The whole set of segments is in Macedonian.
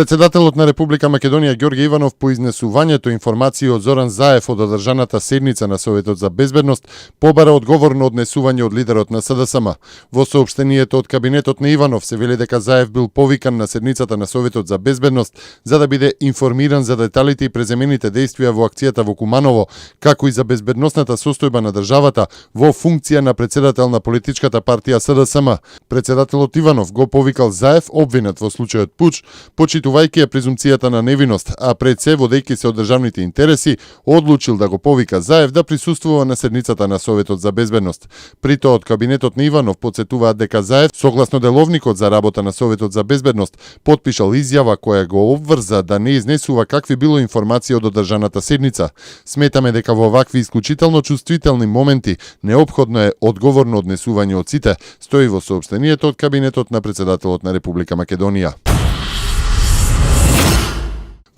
Председателот на Република Македонија Ѓорѓе Иванов по изнесувањето информации од Зоран Заев од одржаната седница на Советот за безбедност побара одговорно однесување од лидерот на СДСМ. Во соопштението од кабинетот на Иванов се вели дека Заев бил повикан на седницата на Советот за безбедност за да биде информиран за деталите и преземените действија во акцијата во Куманово, како и за безбедносната состојба на државата во функција на председател на политичката партија СДСМ. Председателот Иванов го повикал Заев, обвинет во случајот пуч, почитувајќи ја презумцијата на невиност, а пред се водејќи се од државните интереси, одлучил да го повика Заев да присуствува на седницата на Советот за безбедност. При тоа од кабинетот на Иванов потсетуваат дека Заев, согласно деловникот за работа на Советот за безбедност, потпишал изјава која го обврза да не изнесува какви било информации од одржаната седница. Сметаме дека во вакви исклучително чувствителни моменти неопходно е одговорно однесување од сите, стои во соопштението од кабинетот на председателот на Република Македонија.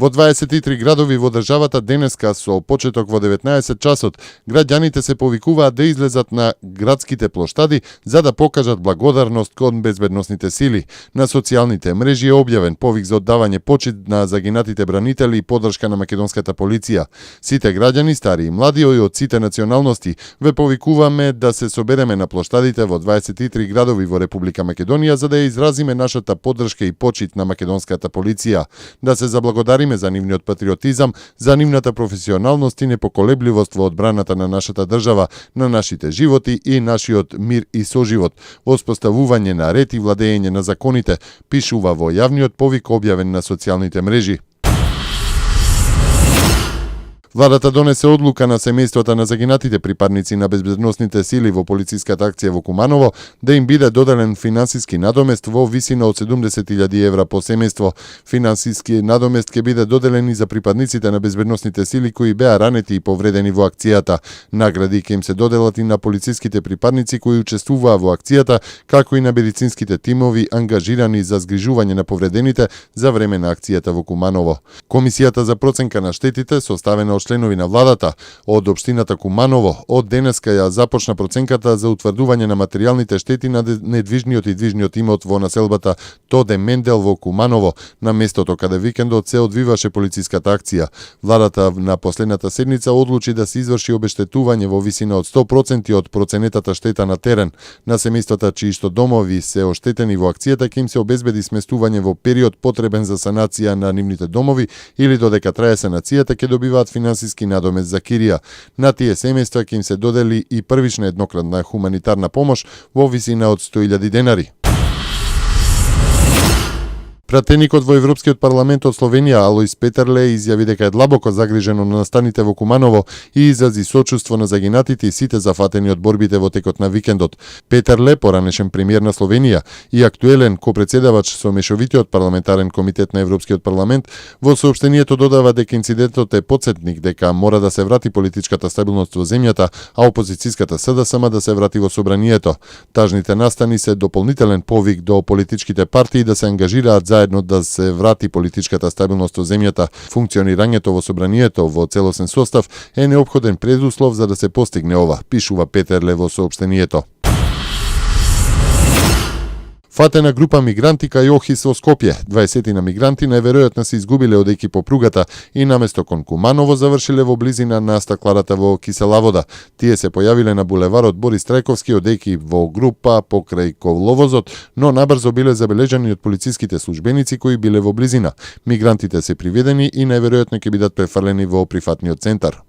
Во 23 градови во државата денеска со почеток во 19 часот, граѓаните се повикуваат да излезат на градските плоштади за да покажат благодарност кон безбедносните сили. На социјалните мрежи е објавен повик за оддавање почит на загинатите бранители и поддршка на македонската полиција. Сите граѓани, стари и млади и од сите националности, ве повикуваме да се собереме на плоштадите во 23 градови во Република Македонија за да ја изразиме нашата поддршка и почит на македонската полиција, да се заблагодариме за нивниот патриотизам, за нивната професионалност и непоколебливост во одбраната на нашата држава, на нашите животи и нашиот мир и соживот, во споставување на ред и владење на законите, пишува во јавниот повик објавен на социјалните мрежи. Владата донесе одлука на семејствата на загинатите припадници на безбедносните сили во полициската акција во Куманово да им биде доделен финансиски надомест во висина од 70.000 евра по семејство. Финансиски надомест ќе биде доделен и за припадниците на безбедносните сили кои беа ранети и повредени во акцијата. Награди ќе им се доделат и на полициските припадници кои учествуваа во акцијата, како и на медицинските тимови ангажирани за згрижување на повредените за време на акцијата во Куманово. Комисијата за проценка на штетите, составена од членови на владата од општината Куманово, од денеска ја започна проценката за утврдување на материјалните штети на недвижниот и движниот имот во населбата Тоде Мендел во Куманово, на местото каде викендот се одвиваше полициската акција. Владата на последната седница одлучи да се изврши обештетување во висина од 100% од проценетата штета на терен. На семејствата чии што домови се оштетени во акцијата ќе им се обезбеди сместување во период потребен за санација на нивните домови или додека трае санацијата ќе добиваат финансиски надомест за кирија. На тие семејства ќе им се додели и првична еднократна хуманитарна помош во висина од 100.000 денари. Пратеникот во Европскиот парламент од Словенија Алојс Петерле изјави дека е длабоко загрижен на настаните во Куманово и изрази сочувство на загинатите и сите зафатени од борбите во текот на викендот. Петерле, поранешен премиер на Словенија и актуелен копредседавач со мешовитиот парламентарен комитет на Европскиот парламент, во соопштението додава дека инцидентот е потсетник дека мора да се врати политичката стабилност во земјата, а опозицијската СДСМ да се врати во собранието. Тажните настани се дополнителен повик до политичките партии да се ангажираат заедно да се врати политичката стабилност во земјата. Функционирањето во собранието во целосен состав е неопходен предуслов за да се постигне ова, пишува Петерле во соопштението. Фатена група мигранти кај Охрид во Скопје. 20 мигранти најверојатно се изгубиле одејќи по пругата и наместо кон Куманово завршиле во близина на стакларата во Киселавода. Тие се појавиле на булеварот Борис Трајковски одејќи во група покрај коловозот, но набрзо биле забележани од полициските службеници кои биле во близина. Мигрантите се приведени и најверојатно ќе бидат префрлени во прифатниот центар.